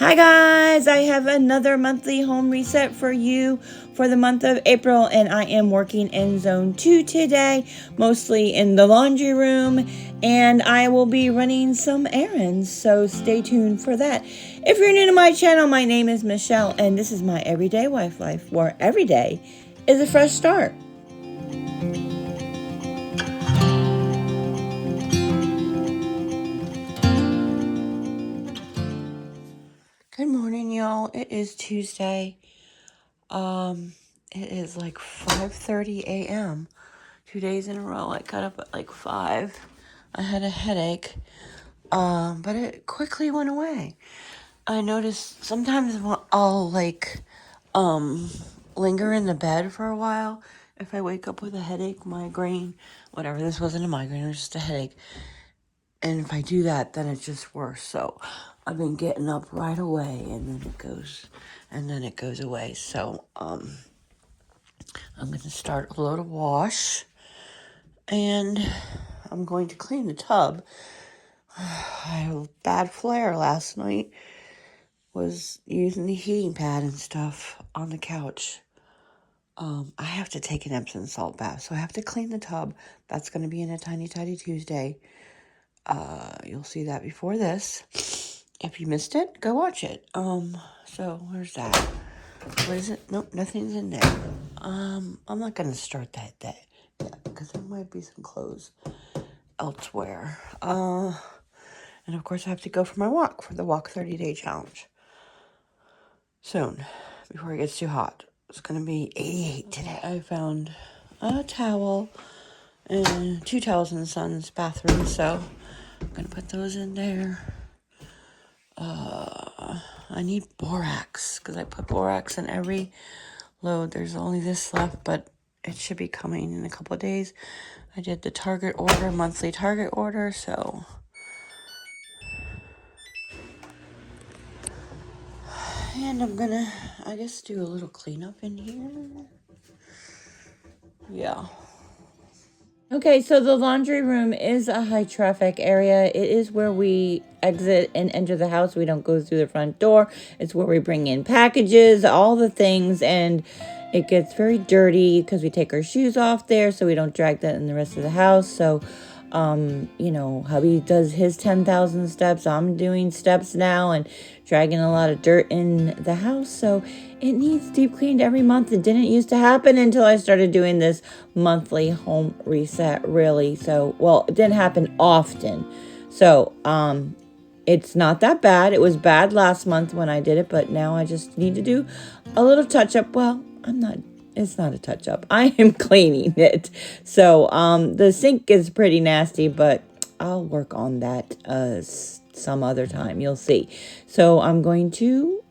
Hi guys, I have another monthly home reset for you for the month of April, and I am working in zone 2 today, mostly in the laundry room, and I will be running some errands, so stay tuned for that. If you're new to my channel, my name is Michelle, and this is my everyday wife life, where every day is a fresh start. Good morning, y'all. It is Tuesday. It is like 5:30 a.m. 2 days in a row. I got up at like 5. I had a headache, but it quickly went away. I noticed sometimes I'll linger in the bed for a while. If I wake up with a headache, migraine, whatever. This wasn't a migraine, it was just a headache. And if I do that, then it's just worse. So I've been getting up right away, and then it goes away. So, I'm going to start a load of wash, and I'm going to clean the tub. I had a bad flare last night. Was using the heating pad and stuff on the couch. I have to take an Epsom salt bath, so I have to clean the tub. That's going to be in a Tiny Tidy Tuesday. You'll see that before this. If you missed it, go watch it. So where's that? What is it? Nope, nothing's in there. I'm not going to start that day yet, because there might be some clothes elsewhere. And of course I have to go for my walk, for the Walk 30-Day Challenge. Soon, before it gets too hot. It's going to be 88 today. I found a towel and 2 towels in the son's bathroom, so I'm going to put those in there. I need borax, because I put borax in every load. There's only this left, but it should be coming in a couple of days. I did the Target order, monthly Target order, so... And I'm gonna, I guess, do a little cleanup in here. Yeah. Okay, so the laundry room is a high traffic area. It is where we exit and enter the house. We don't go through the front door. It's where we bring in packages, all the things, and it gets very dirty because we take our shoes off there so we don't drag that in the rest of the house. So, hubby does his 10,000 steps. I'm doing steps now and dragging a lot of dirt in the house. So it needs deep cleaned every month. It didn't used to happen until I started doing this monthly home reset, really. So, well, it didn't happen often. So, it's not that bad. It was bad last month when I did it, but now I just need to do a little touch up. Well, it's not a touch up. I am cleaning it. So, the sink is pretty nasty, but I'll work on that, some other time. You'll see. So I'm going to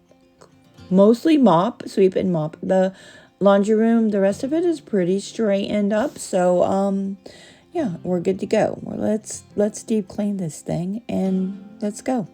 mostly sweep and mop the laundry room. The rest of it is pretty straightened up. So, yeah, we're good to go. Well, let's deep clean this thing and let's go.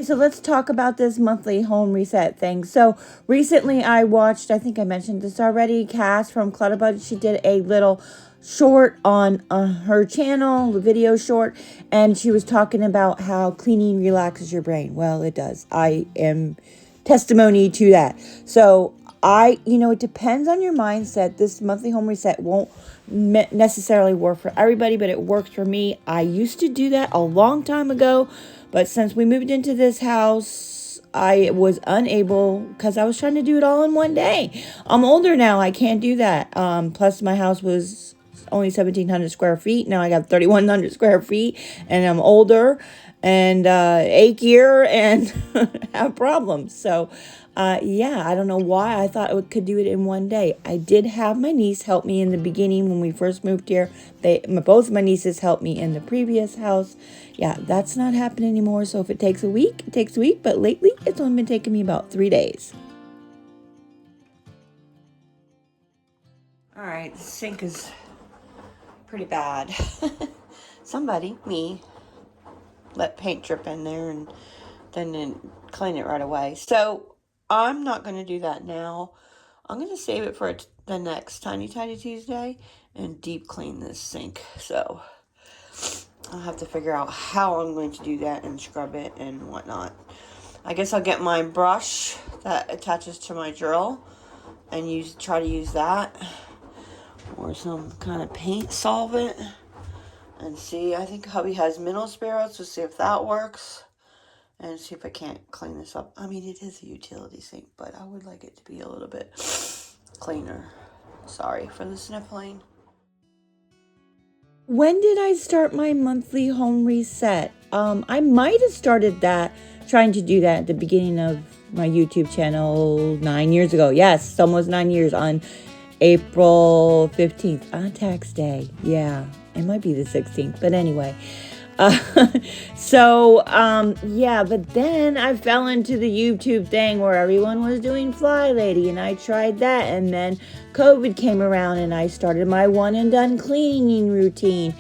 So let's talk about this monthly home reset thing. So recently I watched, I think I mentioned this already, Cass from Clutterbud. She did a little short on her channel, the video short, and she was talking about how cleaning relaxes your brain. Well, it does. I am testimony to that. So it depends on your mindset. This monthly home reset won't necessarily work for everybody, but it works for me. I used to do that a long time ago, but since we moved into this house, I was unable because I was trying to do it all in one day. I'm older now. I can't do that. Plus, my house was only 1,700 square feet. Now I got 3,100 square feet, and I'm older and achier and have problems. So, I don't know why I thought I could do it in one day. I did have my niece help me in the beginning when we first moved here. Both my nieces helped me in the previous house. Yeah, that's not happening anymore. So if it takes a week, it takes a week. But lately, it's only been taking me about 3 days. All right, the sink is pretty bad. Me, let paint drip in there and then clean it right away. So I'm not going to do that now. I'm going to save it for the next Tiny Tidy Tuesday and deep clean this sink. So I'll have to figure out how I'm going to do that and scrub it and whatnot. I guess I'll get my brush that attaches to my drill and try to use that, or some kind of paint solvent, and see. I think hubby has mineral spirits, so see if that works, and see if I can't clean this up. I mean, it is a utility sink, but I would like it to be a little bit cleaner. Sorry for the sniffling. When did I start my monthly home reset? I might have started that, trying to do that at the beginning of my YouTube channel 9 years ago. Yes, almost 9 years, on April 15th, on tax day. Yeah, it might be the 16th, but anyway. Yeah, but then I fell into the YouTube thing where everyone was doing Fly Lady, and I tried that, and then COVID came around, and I started my one and done cleaning routine,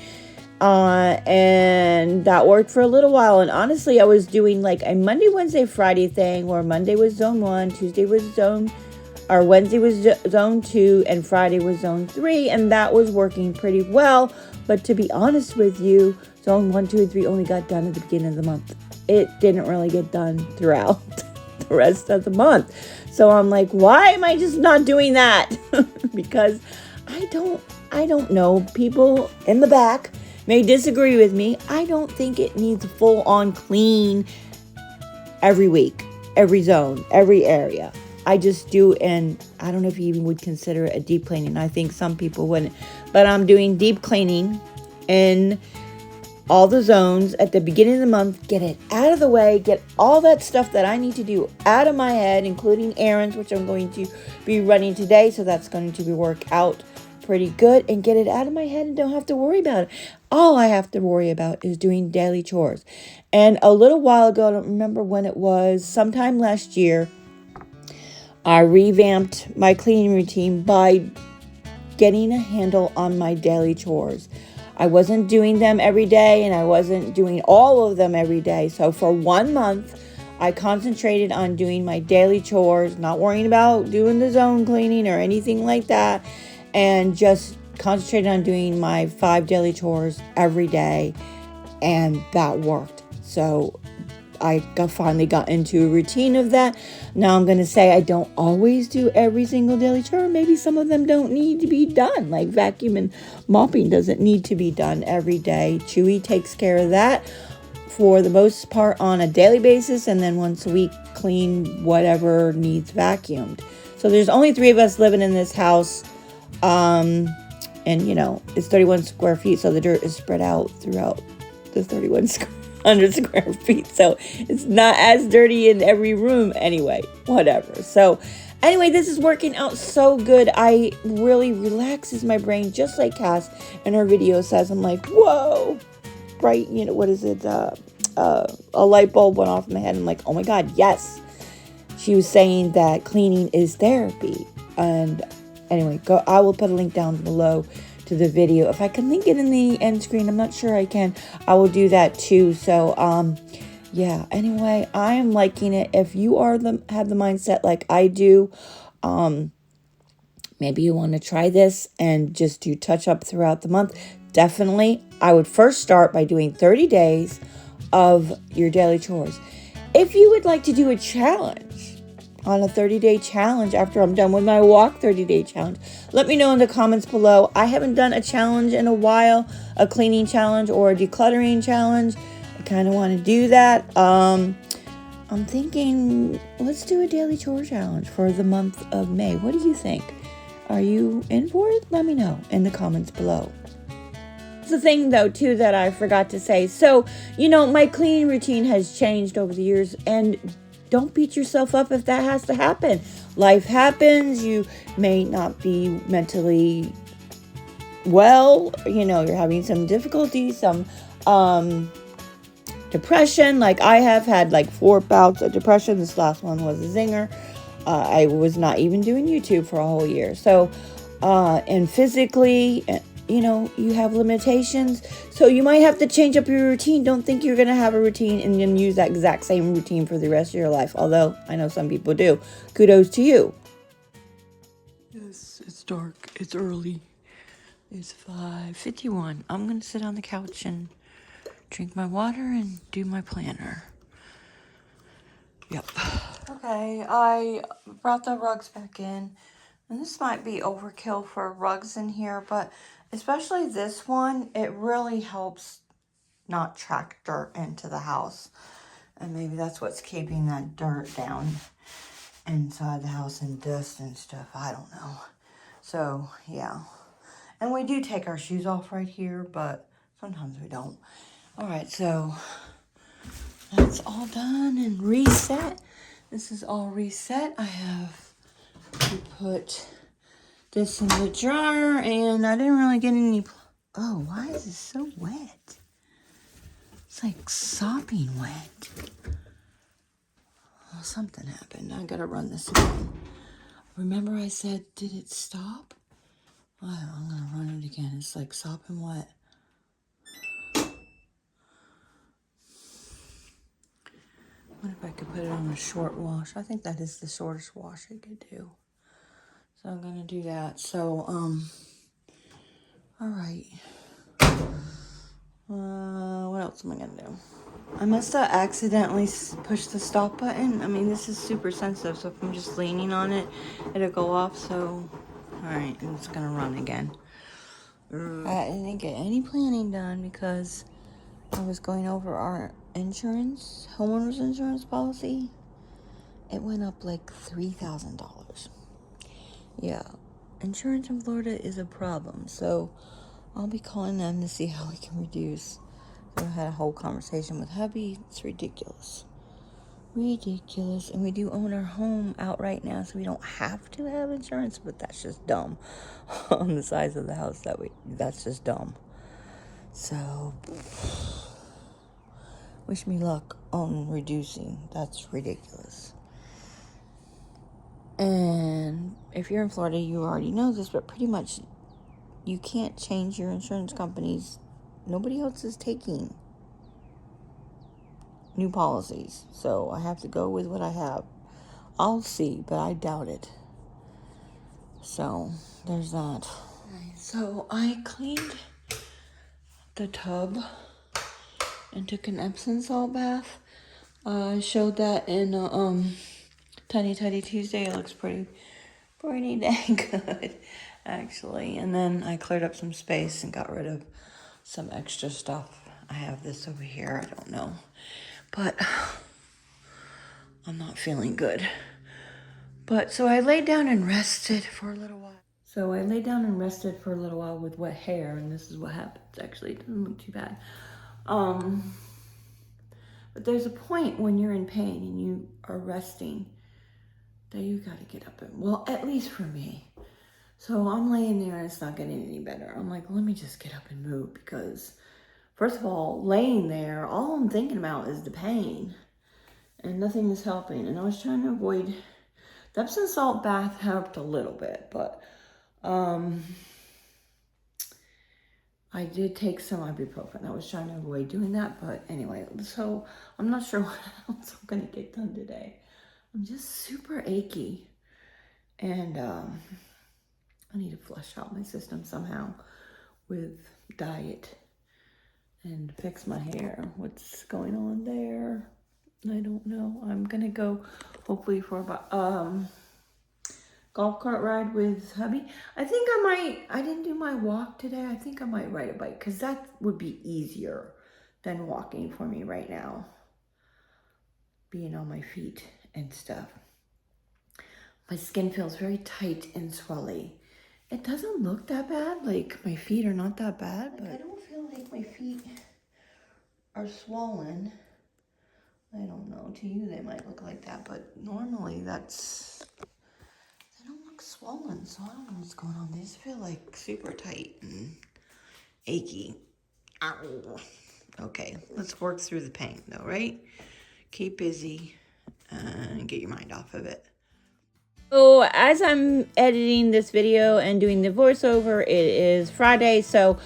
and that worked for a little while. And honestly, I was doing like a Monday, Wednesday, Friday thing, where Monday was zone 1, Tuesday was Wednesday was zone 2, and Friday was zone 3, and that was working pretty well. But to be honest with you, zone 1, 2, and 3 only got done at the beginning of the month. It didn't really get done throughout the rest of the month. So I'm like, why am I just not doing that? Because I don't know. People in the back may disagree with me. I don't think it needs a full-on clean every week, every zone, every area. I just do, and I don't know if you even would consider it a deep cleaning. I think some people wouldn't. But I'm doing deep cleaning in all the zones at the beginning of the month, get it out of the way, get all that stuff that I need to do out of my head, including errands, which I'm going to be running today. So that's going to work out pretty good, and get it out of my head and don't have to worry about it. All I have to worry about is doing daily chores. And a little while ago, I don't remember when it was, sometime last year, I revamped my cleaning routine by getting a handle on my daily chores. I wasn't doing them every day, and I wasn't doing all of them every day. So for 1 month, I concentrated on doing my daily chores, not worrying about doing the zone cleaning or anything like that, and just concentrated on doing my 5 daily chores every day, and that worked. So I finally got into a routine of that. Now I'm going to say I don't always do every single daily chore. Maybe some of them don't need to be done. Like vacuum and mopping doesn't need to be done every day. Chewy takes care of that for the most part on a daily basis. And then once a week, clean whatever needs vacuumed. So there's only 3 of us living in this house. And it's 31 square feet. So the dirt is spread out throughout the 100 square feet, so it's not as dirty in every room anyway, whatever. So anyway, this is working out so good. I really relaxes my brain, just like Cass in her video says. I'm like, whoa, bright, what is it, a light bulb went off in my head. I'm like, oh my God, yes. She was saying that cleaning is therapy. And anyway, I will put a link down below to the video. If I can link it in the end screen, I'm not sure I can. I will do that too. So yeah, anyway, I am liking it. If you have the mindset like I do, maybe you want to try this and just do touch up throughout the month. Definitely, I would first start by doing 30 days of your daily chores. If you would like to do a challenge, on a 30-day challenge after I'm done with my walk 30-day challenge, let me know in the comments below. I haven't done a challenge in a while, a cleaning challenge or a decluttering challenge. I kind of want to do that. I'm thinking, let's do a daily chore challenge for the month of May. What do you think? Are you in for it? Let me know in the comments below. The thing though too that I forgot to say, so my cleaning routine has changed over the years, and don't beat yourself up if that has to happen. Life happens. You may not be mentally well. You're having some difficulties, some depression. Like I have had like 4 bouts of depression. This last one was a zinger. I was not even doing YouTube for a whole year. So, and physically, you have limitations. So you might have to change up your routine. Don't think you're going to have a routine and then use that exact same routine for the rest of your life. Although I know some people do. Kudos to you. Yes, it's dark. It's early. It's 5:51. I'm going to sit on the couch and drink my water, and do my planner. Yep. Okay, I brought the rugs back in. And this might be overkill for rugs in here, but especially this one, it really helps not track dirt into the house. And maybe that's what's keeping that dirt down inside the house and dust and stuff. I don't know. So, yeah. And we do take our shoes off right here, but sometimes we don't. All right, so that's all done and reset. This is all reset. I have to put this in the jar, and I didn't really get any. Oh, why is it so wet? It's like sopping wet. Oh, something happened. I gotta run this again. Remember I said, did it stop? Oh, I'm gonna run it again. It's like sopping wet. What if I could put it on a short wash? I think that is the shortest wash I could do. So I'm gonna do that. So, all right. What else am I gonna do? I must have accidentally pushed the stop button. I mean, this is super sensitive, so if I'm just leaning on it, it'll go off. So, all right, it's gonna run again. I didn't get any planning done because I was going over our insurance, homeowners insurance policy. It went up like $3,000. Yeah, insurance in Florida is a problem, so I'll be calling them to see how we can reduce. So I had a whole conversation with hubby. It's ridiculous. Ridiculous. And we do own our home outright now, so we don't have to have insurance, but that's just dumb. On the size of the house that's just dumb. So wish me luck on reducing. That's ridiculous. And if you're in Florida, you already know this, but pretty much you can't change your insurance companies. Nobody else is taking new policies, so I have to go with what I have. I'll see, but I doubt it. So there's that. So I cleaned the tub and took an Epsom salt bath. I showed that in Tiny Tuesday. It looks pretty dang good, actually. And then I cleared up some space and got rid of some extra stuff. I have this over here. I don't know, but I'm not feeling good. But so I laid down and rested for a little while. With wet hair, and this is what happens. Actually, it doesn't look too bad. But there's a point when you're in pain and you are resting that you gotta get up and, well, at least for me. So I'm laying there and it's not getting any better. I'm like, let me just get up and move, because first of all, laying there, all I'm thinking about is the pain and nothing is helping. And I was trying to avoid, the Epsom salt bath helped a little bit, but I did take some ibuprofen. I was trying to avoid doing that, but anyway, so I'm not sure what else I'm gonna get done today. I'm just super achy, and I need to flush out my system somehow with diet and fix my hair. What's going on there? I don't know. I'm gonna go hopefully for about golf cart ride with hubby. I think I didn't do my walk today. I think I might ride a bike, because that would be easier than walking for me right now, being on my feet and stuff. My skin feels very tight and swelly. It doesn't look that bad. Like, my feet are not that bad, but I don't feel like my feet are swollen. I don't know. To you, they might look like that, but normally they don't look swollen, so I don't know what's going on. They just feel like super tight and achy. Ow. Okay, let's work through the pain though, right? Keep busy and get your mind off of it. So as I'm editing this video and doing the voiceover, it is Friday, so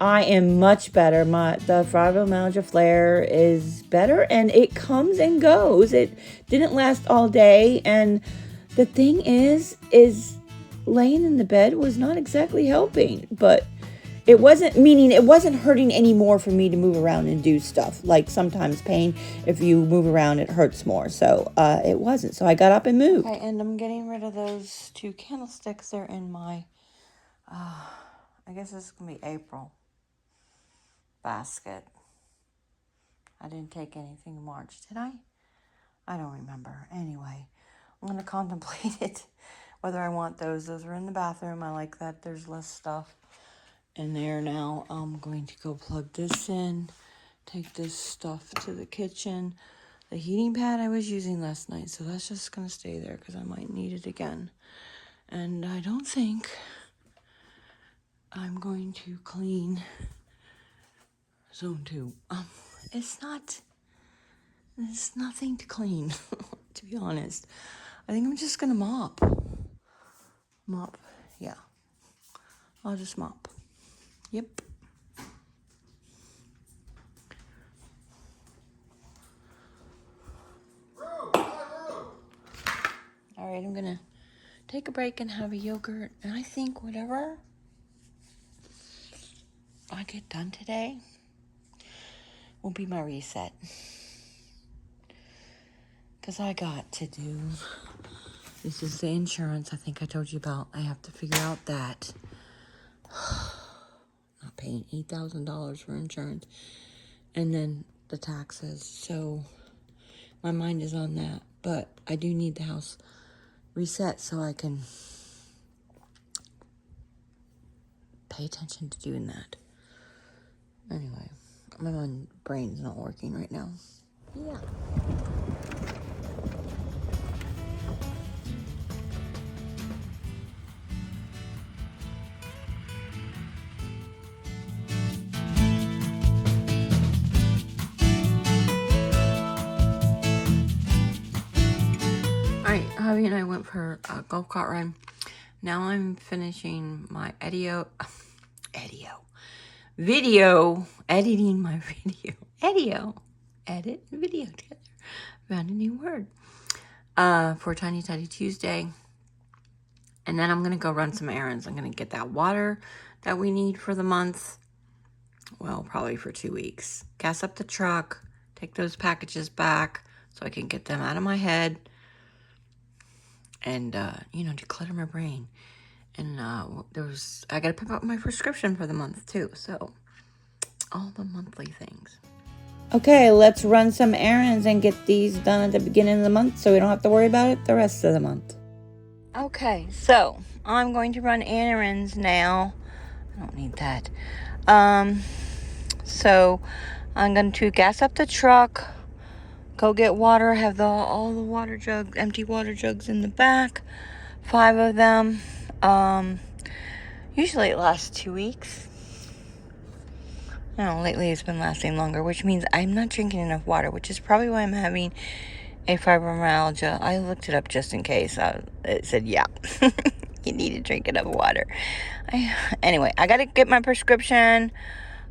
I am much better. The fibromyalgia flare is better, and it comes and goes. It didn't last all day, and the thing is laying in the bed was not exactly helping, but It wasn't, meaning it wasn't hurting anymore for me to move around and do stuff. Like sometimes pain, if you move around, it hurts more. So it wasn't. So I got up and moved. Okay, and I'm getting rid of those 2 candlesticks. They're in my, I guess this is going to be April basket. I didn't take anything in March, did I? I don't remember. Anyway, I'm going to contemplate it, whether I want those. Those are in the bathroom. I like that there's less stuff in there now. I'm going to go plug this in, take this stuff to the kitchen. The heating pad I was using last night, so that's just going to stay there because I might need it again. And I don't think I'm going to clean Zone 2. There's nothing to clean, to be honest. I think I'm just going to mop. Yeah. I'll just mop. Yep. All right, I'm going to take a break and have a yogurt. And I think whatever I get done today will be my reset. Because I got to do, this is the insurance I think I told you about. I have to figure out that. Not paying $8,000 for insurance. And then the taxes. So my mind is on that. But I do need the house reset so I can pay attention to doing that. Anyway, my brain's not working right now. Yeah. Alright, Javi and I went for a golf cart ride. Now I'm finishing my video, editing my video. Edit video together. Found a new word. For Tiny Teddy Tuesday. And then I'm going to go run some errands. I'm going to get that water that we need for the month. Well, probably for 2 weeks. Gas up the truck. Take those packages back so I can get them out of my head. And, declutter my brain. And I got to pick up my prescription for the month too. So, all the monthly things. Okay, let's run some errands and get these done at the beginning of the month so we don't have to worry about it the rest of the month. Okay, so I'm going to run errands now. I don't need that. So I'm going to gas up the truck, go get water, have all the water jugs, empty water jugs in the back, 5 of them. Usually it lasts 2 weeks. No, lately it's been lasting longer, which means I'm not drinking enough water, which is probably why I'm having a fibromyalgia. I looked it up just in case. It said, yeah, you need to drink enough water. Anyway, I got to get my prescription,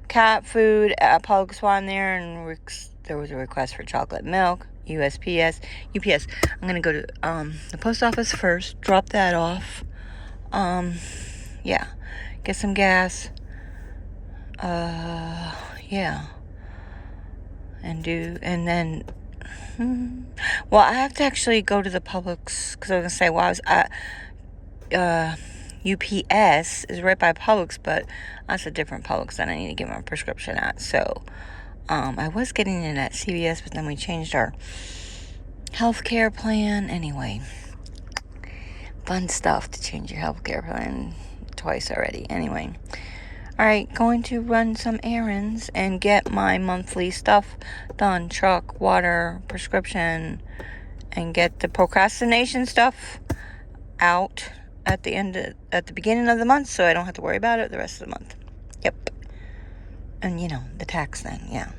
cat food, Publix on there, and there was a request for chocolate milk, UPS. I'm going to go to the post office first, drop that off. Yeah, get some gas. Yeah. And then, well, I have to actually go to the Publix, because I was going to say, well, UPS is right by Publix, but that's a different Publix that I need to get my prescription at. So, I was getting it at CVS, but then we changed our healthcare plan. Anyway, fun stuff to change your healthcare plan twice already. Anyway. Alright, going to run some errands and get my monthly stuff done. Truck, water, prescription, and get the procrastination stuff out at the beginning of the month so I don't have to worry about it the rest of the month. Yep. And the tax thing, yeah.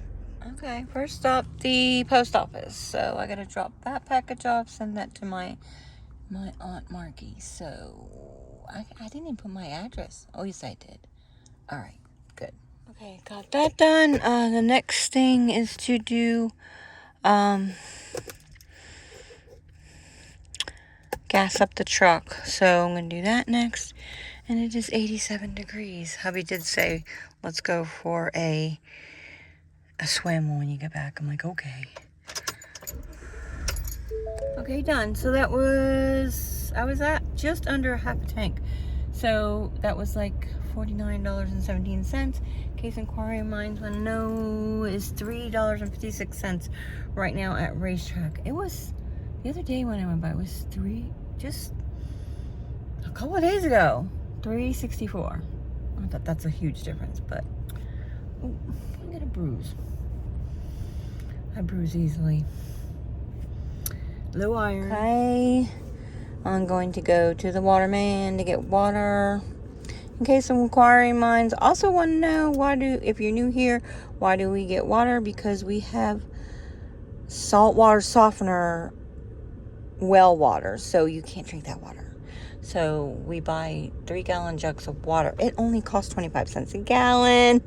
Okay, first stop, the post office. So I gotta drop that package off, send that to my Aunt Margie. So I didn't even put my address. Oh, yes, I did. All right, good. Okay, got that done. The next thing is to do gas up the truck. So I'm going to do that next. And it is 87 degrees. Hubby did say, let's go for a swim when you get back. I'm like, okay. Okay, done. So that was, I was at just under half a tank. So that was like $49.17. In case inquiring minds want to know, is $3.56 right now at Racetrack. It was, the other day when I went by, it was just a couple of days ago, $3.64. I thought that's a huge difference, but oh, I got a bruise. I bruise easily. Low iron. Okay, I'm going to go to the waterman to get water. In case some inquiring minds also want to know, if you're new here, why do we get water? Because we have saltwater softener well water, so you can't drink that water. So we buy 3-gallon jugs of water. It only costs 25 cents a gallon.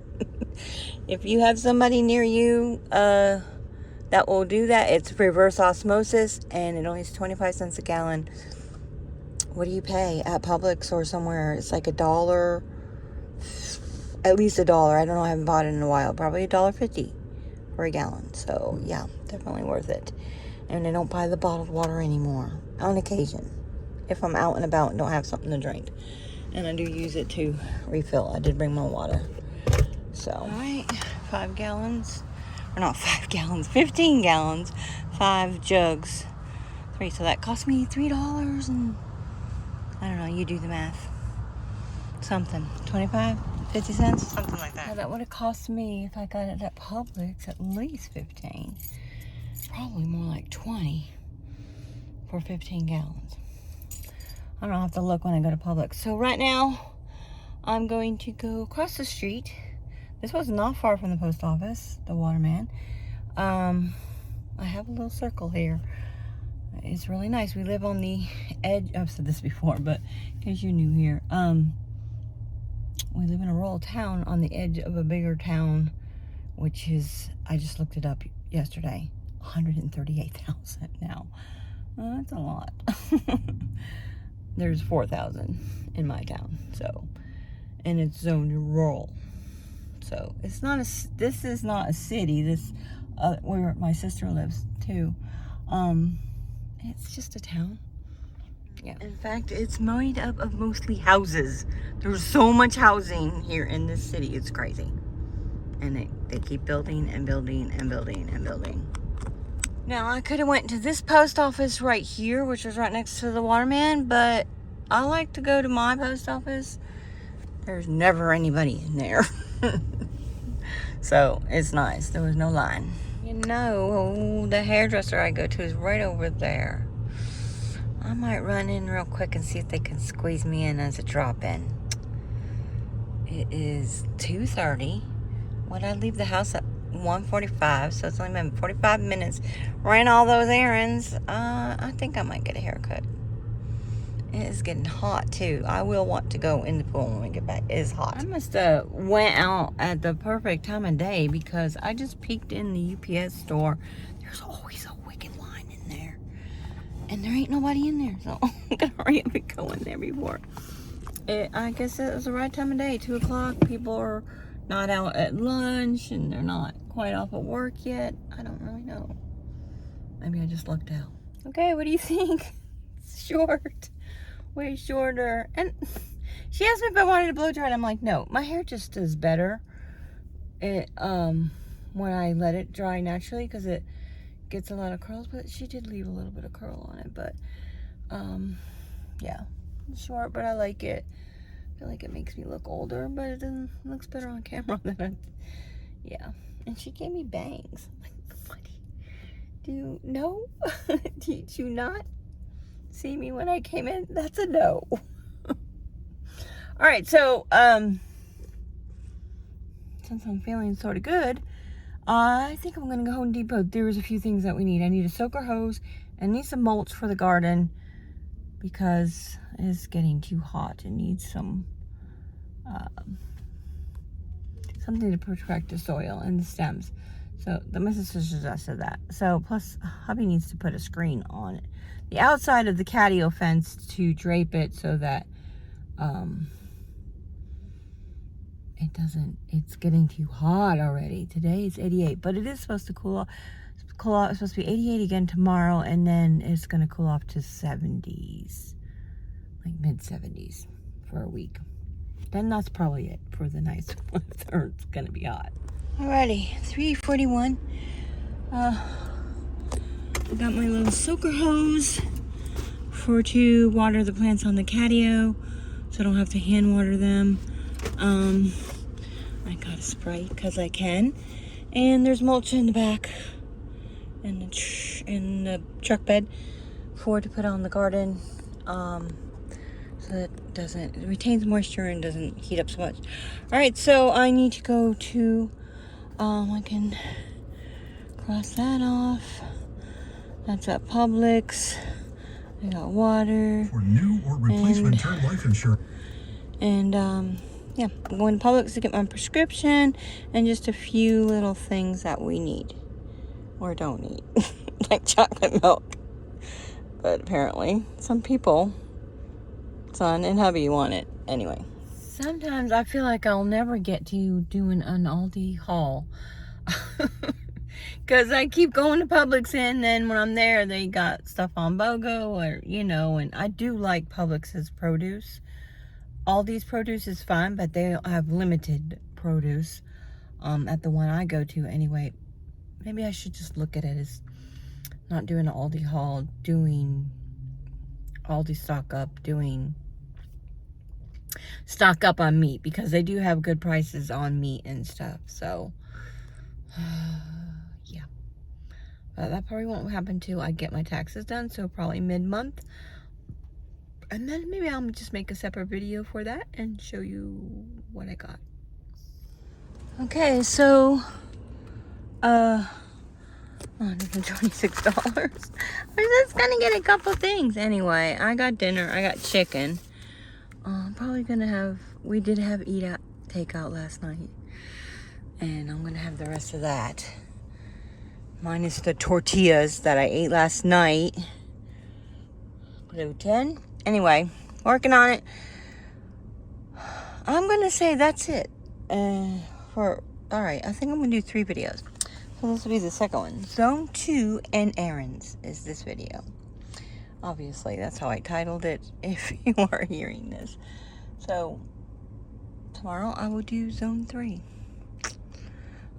If you have somebody near you that will do that, it's reverse osmosis, and it only is 25 cents a gallon. What do you pay at Publix or somewhere? It's like $1, at least $1. I don't know, I haven't bought it in a while. Probably $1.50 for a gallon. So yeah, definitely worth it. And I don't buy the bottled water anymore, on occasion, if I'm out and about and don't have something to drink. And I do use it to refill. I did bring my water. So, all right, 5 gallons. Or not 5 gallons, 15 gallons, 5 jugs, 3. So that cost me $3 and I don't know, you do the math. Something, 25, 50 cents, something like that. Well, that would have cost me, if I got it at Publix, at least 15. Probably more like 20 for 15 gallons. I don't know, I'll have to look when I go to Publix. So right now, I'm going to go across the street. This was not far from the post office, the waterman. I have a little circle here. It's really nice. We live on the edge. I've said this before, but in case you're new here, we live in a rural town on the edge of a bigger town, which is, I just looked it up yesterday, 138,000 now. That's a lot. There's 4,000 in my town, so, and it's zoned rural. So it's not this is not a city. This where my sister lives too. It's just a town. Yeah. In fact, it's made up of mostly houses. There's so much housing here in this city. It's crazy. And they keep building and building and building and building. Now, I could have went to this post office right here, which is right next to the waterman, but I like to go to my post office. There's never anybody in there. So, it's nice. There was no line. You know, the hairdresser I go to is right over there. I might run in real quick and see if they can squeeze me in as a drop-in. It is 2:30. When I leave the house at 1:45, so it's only been 45 minutes. Ran all those errands. I think I might get a haircut. It is getting hot too. I will want to go in the pool when we get back. It is hot. I must have went out at the perfect time of day because I just peeked in the UPS store. There's always a wicked line in there. And there ain't nobody in there. So I'm going to hurry up and go in there before. I guess it was the right time of day. 2 o'clock. People are not out at lunch and they're not quite off at work yet. I don't really know. Maybe I just lucked out. Okay, what do you think? It's short. Way shorter. And she asked me if I wanted to blow dry and I'm like, no, my hair just does better when I let it dry naturally because it gets a lot of curls, but she did leave a little bit of curl on it. But yeah, it's short, but I like it. I feel like it makes me look older, but it looks better on camera than yeah. And she gave me bangs. Like, what do you know? Did you not see me when I came in? That's a no. All right, so since I'm feeling sort of good, I think I'm gonna go Home Depot. There's a few things that we need. I need a soaker hose and need some mulch for the garden because it's getting too hot. It needs some something to protect the soil and the stems. So my sister suggested that. So plus hubby needs to put a screen on it, the outside of the catio fence to drape it so that it's getting too hot already. Today it's 88, but it is supposed to cool off. It's supposed to be 88 again tomorrow, and then it's going to cool off to 70s, like mid 70s for a week. Then that's probably it for the nice weather. It's going to be hot. Alrighty, 3:41. I got my little soaker hose to water the plants on the patio, so I don't have to hand water them. I got a spray because I can, and there's mulch in the back in the truck bed to put on the garden, so that it retains moisture and doesn't heat up so much. All right, so I need to go to I can cross that off. That's at Publix. I got water for new or replacement term life insurance. And yeah, I'm going to Publix to get my prescription and just a few little things that we need or don't need, like chocolate milk. But apparently, some people, son and hubby, want it anyway. Sometimes I feel like I'll never get to doing an Aldi haul. Because I keep going to Publix, and then when I'm there, they got stuff on BOGO, or, and I do like Publix's produce. Aldi's produce is fine, but they have limited produce at the one I go to anyway. Maybe I should just look at it as not doing an Aldi haul, doing Aldi stock up on meat, because they do have good prices on meat and stuff. So yeah, but that probably won't happen till I get my taxes done, so probably mid-month, and then maybe I'll just make a separate video for that and show you what I got. Okay, so $126. I'm just gonna get a couple things anyway. I got dinner. I got chicken. I'm probably gonna we did have eat out takeout last night, and I'm gonna have the rest of that, minus the tortillas that I ate last night. Gluten. Anyway, working on it. I'm gonna say that's it. Alright, I think I'm gonna do 3 videos. So this will be the second one. Zone 2 and Errands is this video. Obviously, that's how I titled it, if you are hearing this. So, tomorrow I will do Zone 3.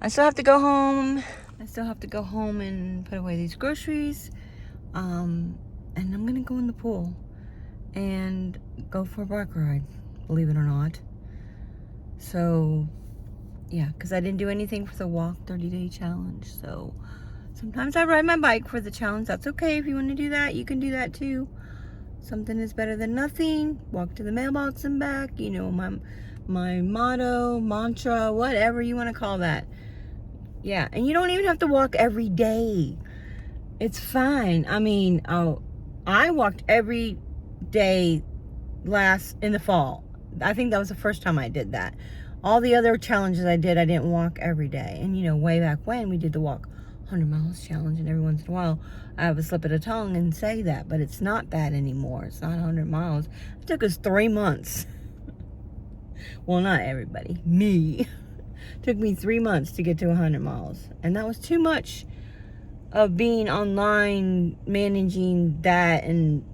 I still have to go home. And put away these groceries. And I'm going to go in the pool and go for a bike ride, believe it or not. So, yeah, because I didn't do anything for the walk 30-day challenge. So, sometimes I ride my bike for the challenge. That's okay. If you want to do that, you can do that too. Something is better than nothing. Walk to the mailbox and back. My mantra, whatever you want to call that. Yeah, and you don't even have to walk every day. It's fine. I mean, I walked every day in the fall. I think that was the first time I did that. All the other challenges I didn't walk every day. And, way back when we did the walk 100 miles challenge, and every once in a while I have a slip of the tongue and say that, but it's not that anymore. It's not 100 miles. It took us 3 months. Well, not everybody. Me. It took me 3 months to get to 100 miles. And that was too much of being online, managing that, and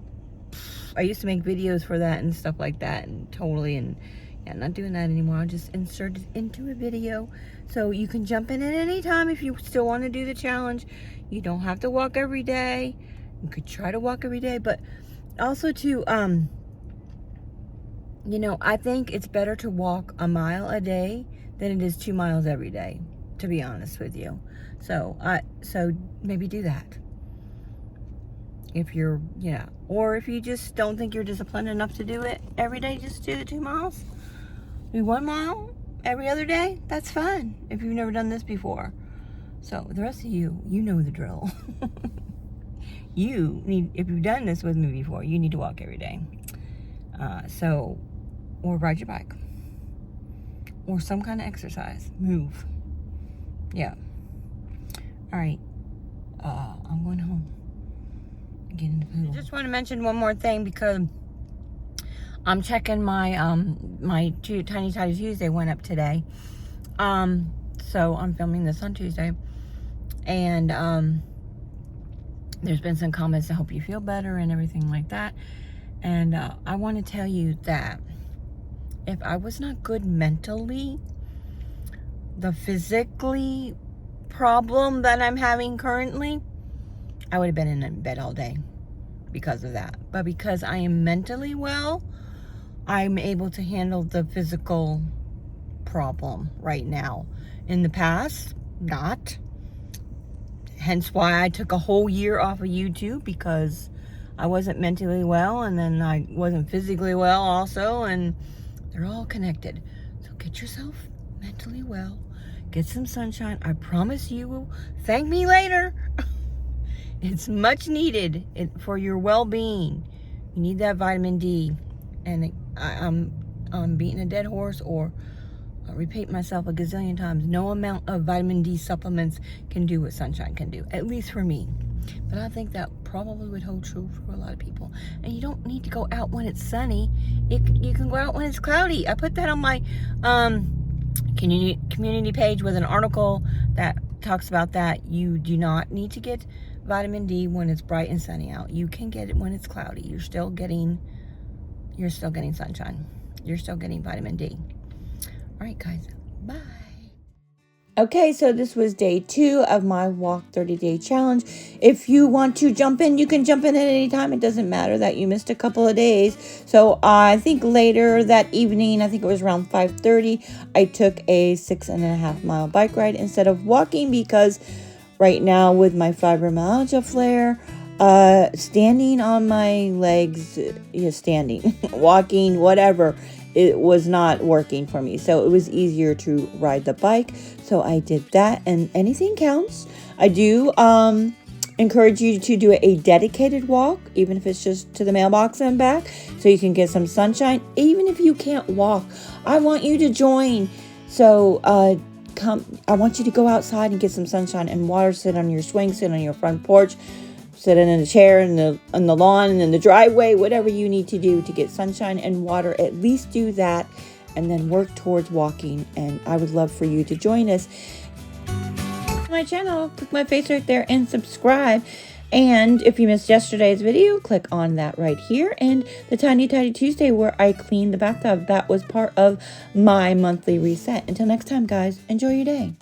I used to make videos for that and stuff like that, and yeah, not doing that anymore. I'll just insert it into a video, so you can jump in at any time if you still want to do the challenge. You don't have to walk every day. You could try to walk every day, but also to, I think it's better to walk a mile a day than it is 2 miles every day, to be honest with you. So maybe do that. If you're, or if you just don't think you're disciplined enough to do it every day, just do the 2 miles. Do 1 mile every other day. That's fine if you've never done this before. So the rest of you know the drill. If you've done this with me before, you need to walk every day. Or ride your bike. Or some kind of exercise. Move. Yeah. All right. I'm going home. Get in the pool. I just want to mention one more thing, because I'm checking my Tiny Tuesday went up today. So I'm filming this on Tuesday. And there's been some comments to help you feel better and everything like that. And I want to tell you that if I was not good mentally, the physically problem that I'm having currently, I would have been in bed all day because of that. But because I am mentally well, I'm able to handle the physical problem right now. In the past, not. Hence why I took a whole year off of YouTube, because I wasn't mentally well, and then I wasn't physically well also, and they're all connected. So get yourself mentally well. Get some sunshine. I promise you will thank me later. It's much needed for your well-being. You need that vitamin D. And I'm beating a dead horse, or repeat myself a gazillion times. No amount of vitamin D supplements can do what sunshine can do, at least for me. But I think that probably would hold true for a lot of people. And you don't need to go out when it's sunny. You can go out when it's cloudy. I put that on my community page with an article that talks about that. You do not need to get vitamin D when it's bright and sunny out. You can get it when it's cloudy. You're still getting sunshine. You're still getting vitamin D. All right, guys. Bye. Okay, so this was day 2 of my Walk 30-Day Challenge. If you want to jump in, you can jump in at any time. It doesn't matter that you missed a couple of days. So I think later that evening, I think it was around 5:30, I took a 6.5-mile bike ride instead of walking, because right now with my fibromyalgia flare, standing on my legs, walking, whatever, it was not working for me. So it was easier to ride the bike. So I did that, and anything counts. I do encourage you to do a dedicated walk, even if it's just to the mailbox and back, so you can get some sunshine. Even if you can't walk, I want you to join. So I want you to go outside and get some sunshine and water, sit on your swing, sit on your front porch, sit in a chair on the lawn and in the driveway, whatever you need to do to get sunshine and water. At least do that, and then work towards walking. And I would love for you to join us. My channel, click my face right there and subscribe. And if you missed yesterday's video, click on that right here. And the Tiny Tuesday, where I cleaned the bathtub, that was part of my monthly reset. Until next time, guys, enjoy your day.